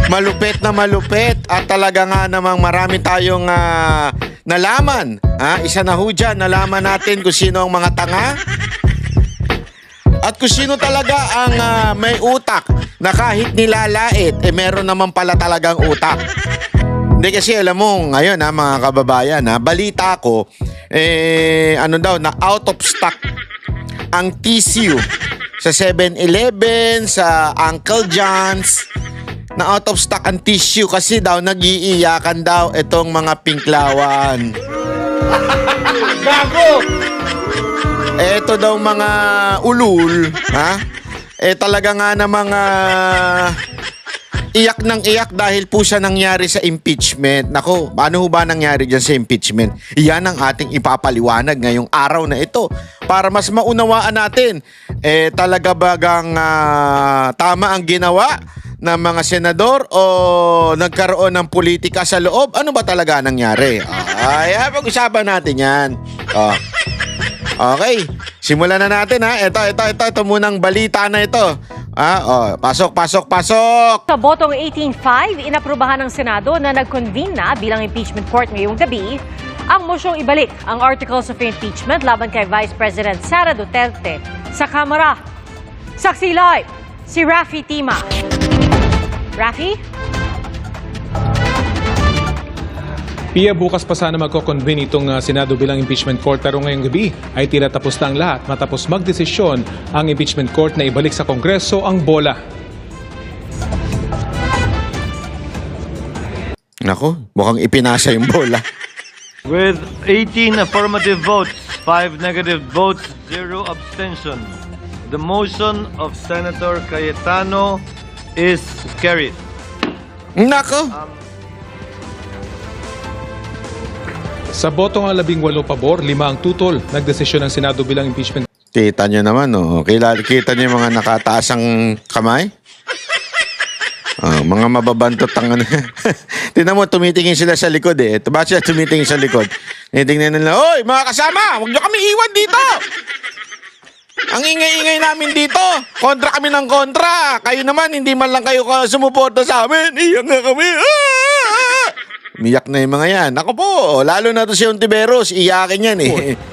Malupit na malupit at talaga nga namang marami tayong nalaman. Isa na ho dyan, nalaman natin kung sino ang mga tanga at kung sino talaga ang may utak na kahit nilalait, meron naman pala talagang utak. Hindi kasi alam mo, ngayon mga kababayan, balita ko, na out of stock ang tissue sa 7-Eleven, sa Uncle John's, na out of stock ang tissue kasi daw nag-iiyakan daw itong mga pinklawan. Gago! Ito daw mga ulul, talaga nga na mga iyak ng iyak dahil po siya nangyari sa impeachment. Nako, ano ho ba nangyari dyan sa impeachment? Iyan ang ating ipapaliwanag ngayong araw na ito para mas maunawaan natin. Talaga bagang tama ang ginawa ng mga senador o nagkaroon ng politika sa loob? Ano ba talaga nangyari? Pag-usapan natin yan. Okay, simulan na natin Ito munang balita na ito. Pasok. Sa botong 18-5, inaprubahan ng Senado na nag-convene na bilang impeachment court ngayong gabi ang mosyong ibalik ang articles of impeachment laban kay Vice President Sara Duterte sa Kamara. Saksi live, si Raffy Tima. Raffy? Pia, bukas pa sana magko-convene itong Senado bilang impeachment court pero ngayong gabi ay tila tapos na ang lahat matapos magdesisyon ang impeachment court na ibalik sa Kongreso ang bola. Nako, mukhang ipinasa yung bola. With 18 affirmative votes, 5 negative votes, 0 abstention, the motion of Senator Cayetano is carried. Nako! Sa botong 18 pabor, 5 ang tutol. Nagdesisyon ng Senado bilang impeachment. Kita nyo naman, kita nyo yung mga nakataas ang kamay? Mga mababantot ang ano. Tingnan mo, tumitingin sila sa likod Bakit sila tumitingin sa likod? Tingnan nila, "Oy, mga kasama, huwag nyo kami iwan dito! Ang ingay-ingay namin dito! Kontra kami ng kontra! Kayo naman, hindi man lang kayo sumuporta sa amin! Iyak nga kami! Miyak na yung mga yan. Ako po, lalo na to si Ontiveros, iyakin yan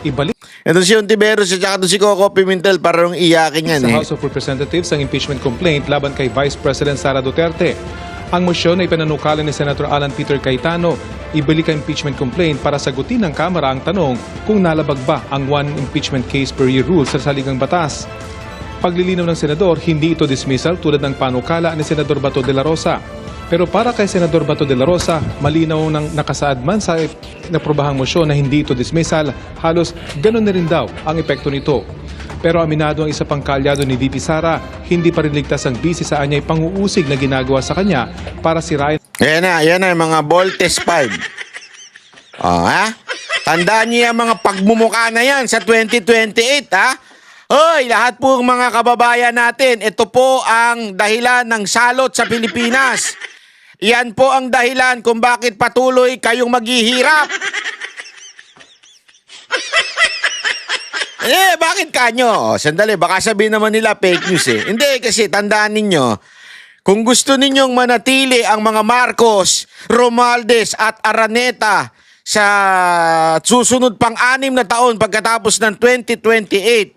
Ibalik Ito si Ontiveros at saka to si Coco Pimentel, parang iyakin yan sa House of Representatives ang impeachment complaint laban kay Vice President Sara Duterte. Ang motion ay pinanukalan ni Senator Alan Peter Cayetano. Ibalik ang impeachment complaint para sagutin ng Kamara ang tanong kung nalabag ba ang one impeachment case per year rule sa saligang batas. Paglilinaw ng Senador, hindi ito dismissal tulad ng panukala ni Senador Bato de la Rosa. Pero para kay Senador Bato de la Rosa, malinaw nang nakasaad man sa naprobahang motion na hindi ito dismissal, halos ganun na rin daw ang epekto nito. Pero aminado ang isa pang kaalyado ni VP Sara, hindi pa rin ligtas ang busy sa anyay panguusig na ginagawa sa kanya para sirain. Yan na yung mga Voltes 5. Tandaan niyo yung mga pagmumuka na yan sa 2028, Hoy, lahat po mga kababayan natin, ito po ang dahilan ng salot sa Pilipinas. Yan po ang dahilan kung bakit patuloy kayong maghihirap. Bakit kanyo? Sandali, baka sabihin naman nila fake news Hindi, kasi tandaan ninyo, kung gusto ninyong manatili ang mga Marcos, Romualdez at Araneta sa susunod pang 6 na taon pagkatapos ng 2028,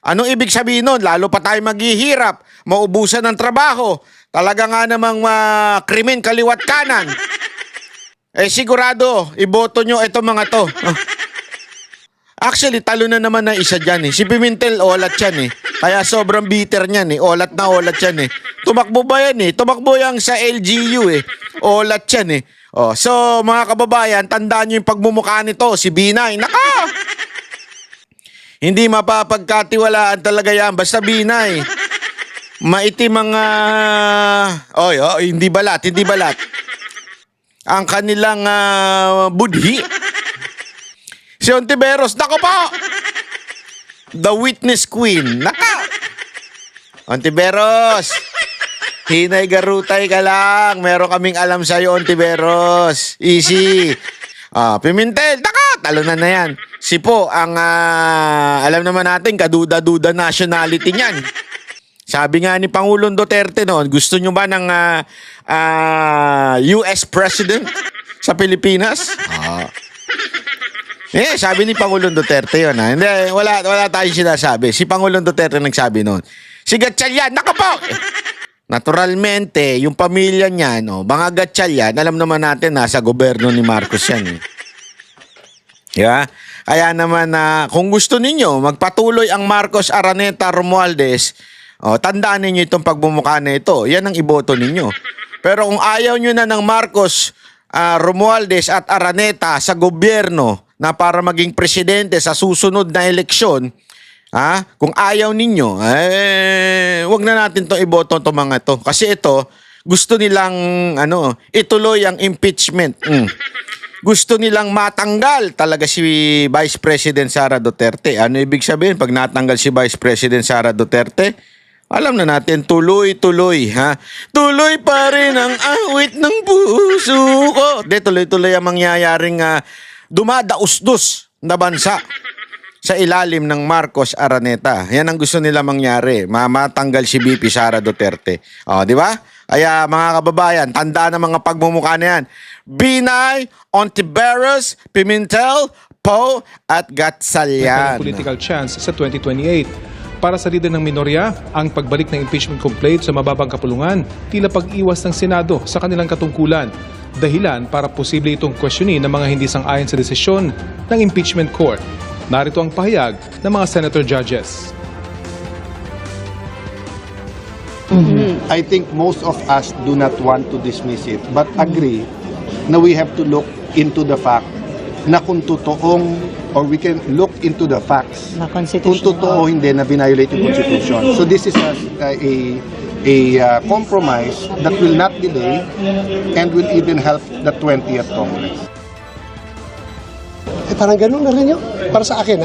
anong ibig sabihin nun? Lalo pa tayo maghihirap, maubusan ng trabaho, talaga nga namang krimen kaliwat kanan. Sigurado, iboto nyo itong mga to. Actually, talo na naman na isa dyan Si Pimentel, olat yan Kaya sobrang bitter niyan Olat na olat yan Tumakbo ba yan Tumakbo yan sa LGU Olat yan So, mga kababayan, tandaan nyo yung pagmumukha nito, si Binay. Naka! Hindi mapapagkatiwalaan talaga yan, basta Binay. Maitim mga... hindi balat. Ang kanilang budhi. Si Ontiveros, nako po! The Witness Queen, naka! Ontiveros, hinay garutay ka lang. Meron kaming alam sa'yo, Ontiveros. Easy. Pimentel, naka! Talunan na yan. Si Po, ang alam naman natin, kaduda-duda nationality niyan. Sabi nga ni Pangulong Duterte noon, gusto nyo ba ng US President sa Pilipinas? Sabi ni Pangulong Duterte yun. Hindi, wala tayong sinasabi. Si Pangulong Duterte nagsabi noon. Si Gatchalian, naka po! Naturalmente, yung pamilya niya, mga Gatchalian, alam naman natin, nasa gobyerno ni Marcos yan. Yeah? Kaya naman, kung gusto ninyo, magpatuloy ang Marcos, Araneta, Romualdez, tandaan ninyo itong pagbumuka na ito. Yan ang iboto ninyo. Pero kung ayaw nyo na ng Marcos, Romualdez at Araneta sa gobyerno na para maging presidente sa susunod na eleksyon, kung ayaw ninyo, wag na natin to iboto to mga to. Kasi ito, gusto nilang ituloy ang impeachment. Gusto nilang matanggal talaga si Vice President Sara Duterte. Ano ibig sabihin pag natanggal si Vice President Sara Duterte? Alam na natin, tuloy-tuloy, Tuloy pa rin ang awit ng puso ko. Tuloy-tuloy ang mangyayaring dumadausdos na bansa sa ilalim ng Marcos Araneta. Yan ang gusto nila mangyari. Matanggal si VP Sara Duterte. Di ba? Kaya mga kababayan, tandaan ang mga pagmumukha na yan. Binay, Ontiveros, Pimentel, Poe, at Gatchalian. May political chance sa 2028. Para sa lider ng minorya, ang pagbalik ng impeachment complaint sa mababang kapulungan, tila pag-iwas ng Senado sa kanilang katungkulan. Dahilan para posible itong questionin ng mga hindi sang-ayon sa desisyon ng impeachment court. Narito ang pahayag ng mga senator judges. I think most of us do not want to dismiss it, but agree na we have to look into the fact na kung totoong, or we can look into the facts kung totoo hindi na violate yung Constitution. So this is a compromise that will not delay and will even help the 20th Congress. Parang ganun na rin yun. Para sa akin,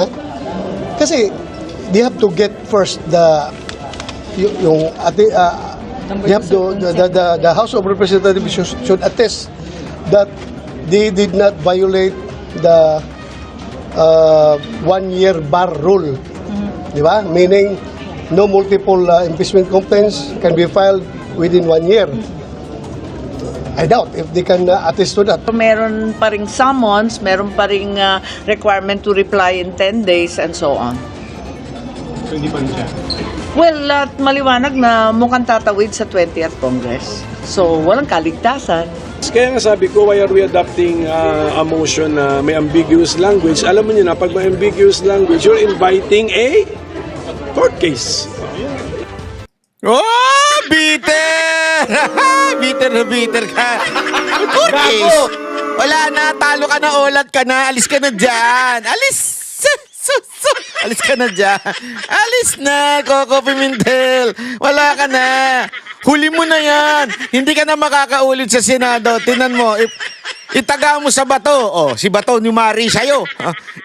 Kasi, they have to get first the House of Representatives should attest that they did not violate the 1-year bar rule. Di ba? Meaning, no multiple impeachment complaints can be filed within 1 year. I doubt if they can attest to that. Meron pa ring summons, meron pa ring requirement to reply in 10 days and so on. So hindi pa rin siya? Well, maliwanag na mukhang tatawid sa 20th Congress. So, walang kaligtasan. Kaya nga sabi ko, why are we adopting a motion na may ambiguous language? Alam mo niyo na, pag may ambiguous language, you're inviting a court case. Oh, bitter! Bitter na bitter ka. Court case. Wala na, talo ka na, ulat ka na, alis ka na dyan. Alis! Alis ka na dyan. Alis na, Coco Pimentel. Wala ka na. Huli mo na yan. Hindi ka na makakaulit sa Senado. Tinan mo, itaga mo sa bato. Si bato ni Mari sa'yo.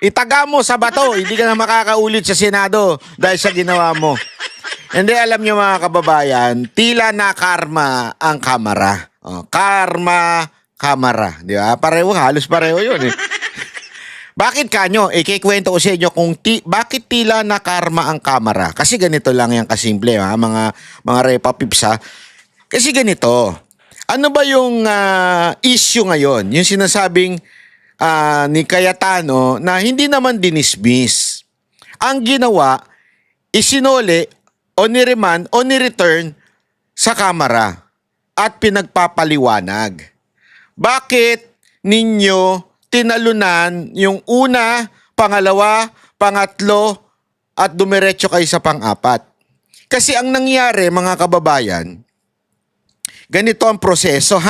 Itaga mo sa bato. Hindi ka na makakaulit sa Senado dahil sa ginawa mo. Hindi, alam nyo mga kababayan, tila na karma ang kamara. Kamara. Di ba? Pareho, halos pareho yun eh. Bakit kanyo? Ikikwento ko sa inyo kung bakit tila na karma ang kamara. Kasi ganito lang yan kasimple, mga repa pips ha. Kasi ganito, ano ba yung issue ngayon? Yung sinasabing ni Cayetano na hindi naman dinismiss. Ang ginawa, isinole o niremand o nireturn sa kamara at pinagpapaliwanag. Bakit ninyo tinalunan yung una, pangalawa, pangatlo, at dumiretso kayo sa pang-apat? Kasi ang nangyari, mga kababayan, ganito ang proseso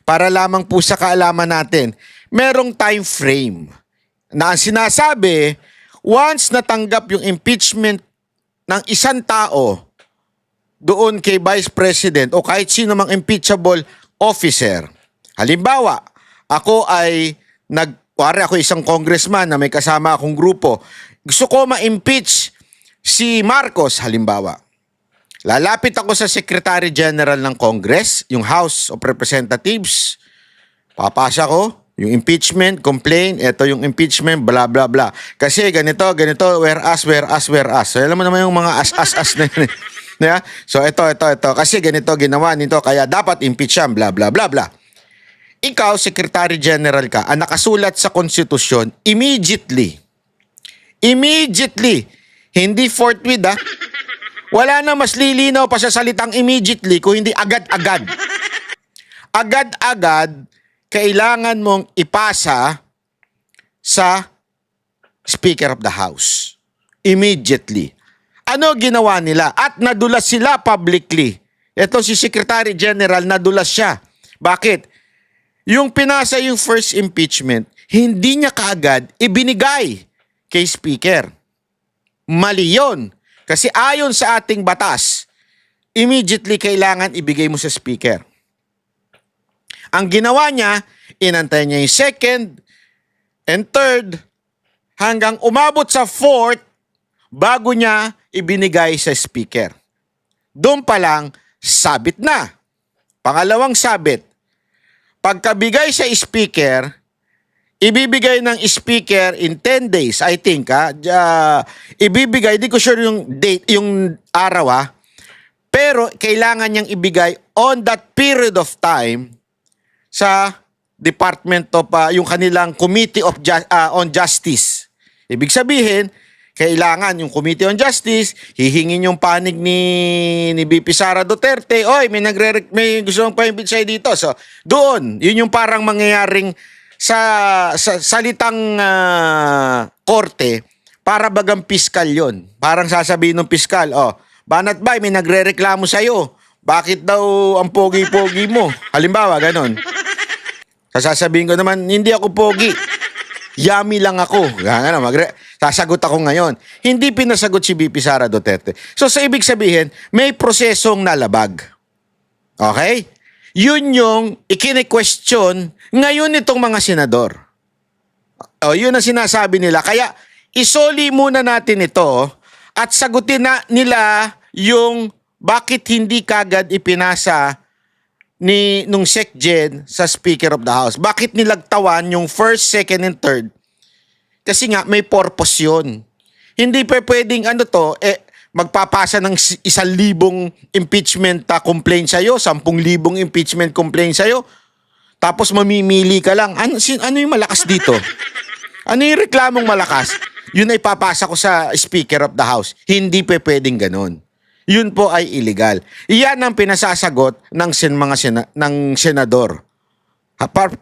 para lamang po sa kaalaman natin. Merong time frame na ang sinasabi, once natanggap yung impeachment ng isang tao doon kay Vice President o kahit sino mang impeachable officer. Halimbawa, ako ako isang congressman na may kasama akong grupo. Gusto ko ma-impeach si Marcos, halimbawa. Lalapit ako sa Secretary General ng Congress, yung House of Representatives. Papasa ko yung impeachment, complaint, ito yung impeachment, bla bla bla. Kasi ganito, whereas. So, alam mo naman yung mga as na yun. Yeah? So ito. Kasi ganito ginawa nito, kaya dapat impeach yan, bla bla bla bla. Ikaw, Secretary General ka, ang nakasulat sa konstitusyon, immediately, hindi forthwith wala na mas lilinaw pa sa salitang immediately kung hindi agad-agad. Agad-agad, kailangan mong ipasa sa Speaker of the House. Immediately. Ano ginawa nila? At nadulas sila publicly. Ito si Secretary General, nadulas siya. Bakit? Yung pinasa yung first impeachment, hindi niya kaagad ibinigay kay Speaker. Mali yun. Kasi ayon sa ating batas, immediately kailangan ibigay mo sa Speaker. Ang ginawa niya, inantay niya yung second and third hanggang umabot sa fourth bago niya ibinigay sa Speaker. Doon pa lang, sabit na. Pangalawang sabit, pagkabigay sa Speaker, ibibigay ng Speaker in 10 days, I think. Ibibigay, di ko sure yung date, yung araw. Pero kailangan niyang ibigay on that period of time sa Department of, yung kanilang Committee on Justice. Ibig sabihin, kailangan yung Committee on Justice, hihingin yung panig ni BP Sara Duterte, oy, may gusto mong pa-impeach sa'yo dito. So, doon, yun yung parang mangyayaring sa salitang korte, para bagang piskal yon. Parang sasabihin ng piskal, Banat Bay, may nagre-reklamo sa'yo. Bakit daw ang pogi-pogi mo? Halimbawa, ganon. Sasabihin ko naman, hindi ako pogi. Yummy lang ako. Sasagot ako ngayon. Hindi pinasagot si BP Sara Duterte. So sa ibig sabihin, may prosesong nalabag. Okay? Yun yung ikine-question ngayon itong mga senador. Yun ang sinasabi nila. Kaya isoli muna natin ito at sagutin na nila yung bakit hindi kagad ipinasa nung SecGen sa Speaker of the House. Bakit nilagtawan yung first, second, and third? Kasi nga may purpose yun. Hindi pa pwedeng magpapasa ng 1,000 impeachment complaint sa'yo, 10,000 impeachment complaint sa'yo, tapos mamimili ka lang. Ano yung malakas dito? Ano yung reklamong malakas? Yun ay papasa ko sa Speaker of the House. Hindi pa pwedeng ganun. Yun po ay illegal. Iyan ang pinasasagot ng senador.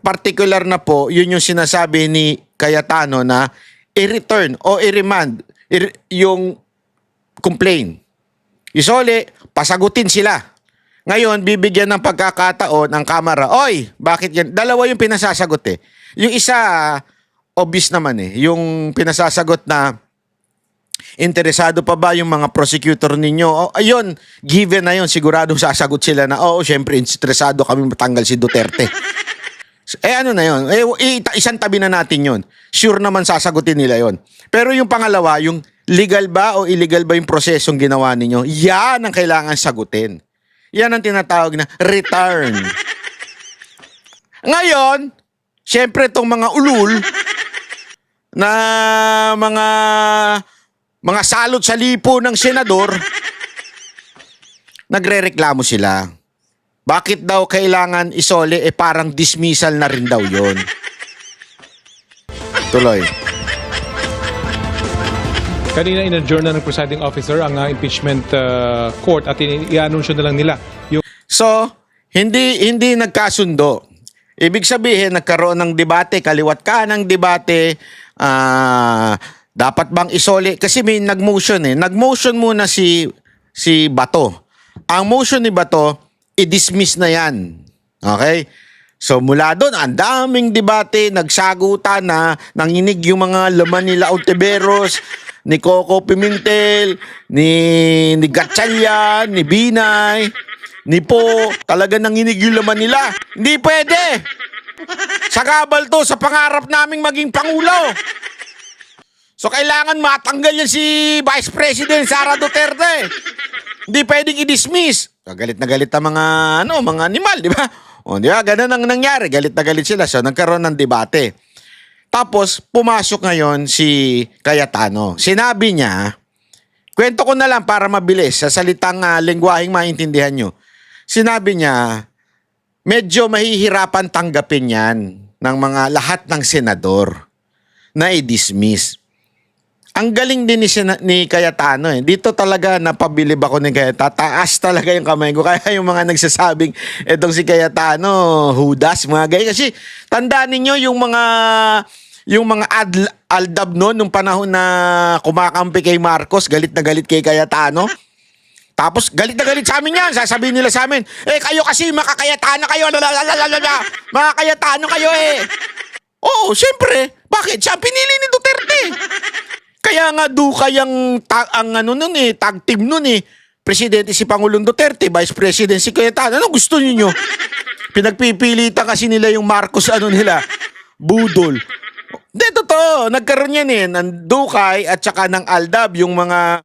Particular na po, yun yung sinasabi ni Cayetano na i-return o i-remand yung complaint. Isole, pasagutin sila. Ngayon, bibigyan ng pagkakataon ang Kamara. Oy, bakit yan? Dalawa yung pinasasagot eh. Yung isa, obvious naman eh. Yung pinasasagot na interesado pa ba yung mga prosecutor ninyo? Ayun, given na yun, siguradong sasagot sila na, syempre, interesado kami matanggal si Duterte. Ano na yun? Isang tabi na natin yun. Sure naman sasagutin nila yun. Pero yung pangalawa, yung legal ba o illegal ba yung prosesong ginawa ninyo? Yan ang kailangan sagutin. Yan ang tinatawag na return. Ngayon, syempre itong mga ulul na mga salot sa lipo ng senador, nagrereklamo sila. Bakit daw kailangan isole? Parang dismissal na rin daw yon. Tuloy. Kanina in-adjourn na ng presiding officer ang impeachment court at i-anunsyo na lang nila yung... So, hindi nagkasundo. Ibig sabihin, nagkaroon ng debate, kaliwat ka ng debate, dapat bang isole? Kasi may nag-motion eh. Nag-motion muna si Bato. Ang motion ni Bato, i-dismiss na yan. Okay? So mula doon, ang daming debate, nagsagutan na, nanginig yung mga laman nila Ontiveros, ni Coco Pimentel, ni Gatchalian, ni Binay, ni Po, talaga nanginig yung laman nila. Hindi pwede! Sagabal to sa pangarap naming maging Pangulo. So kailangan matanggal yan si Vice President Sara Duterte. Hindi pwedeng i-dismiss. So, galit na galit ang mga animal, di ba? Di ba? Ganun ang nangyari. Galit na galit sila. So nagkaroon ng debate. Tapos pumasok ngayon si Cayetano. Sinabi niya Kwento ko na lang para mabilis sa salitang lengguaheng maintindihan nyo. Sinabi niya, medyo mahihirapan tanggapin yan ng mga lahat ng senador na i-dismiss. Ang galing din ni Cayetano eh. Dito talaga napabilib ako ni Cayetano. Taas talaga yung kamay ko. Kaya yung mga nagsasabing etong si Cayetano, Judas, mga ganyan. Kasi tandaan ninyo yung mga aldab noon nung panahon na kumakampi kay Marcos, galit na galit kay Cayetano. Tapos galit na galit sa amin yan. Sasabihin nila sa amin, kayo kasi makakayatano kayo. Makakayatano kayo eh. Oo, siyempre. Bakit? Siya ang pinili ni Duterte. Kaya nga Dukay ang tag team nun eh. Presidente si Pangulong Duterte, Vice President si Cayetano. Ano gusto niyo? Pinagpipilitan kasi nila yung Marcos budol. Hindi, totoo. Nagkaroon yan ng Dukay at saka ng Aldab, yung mga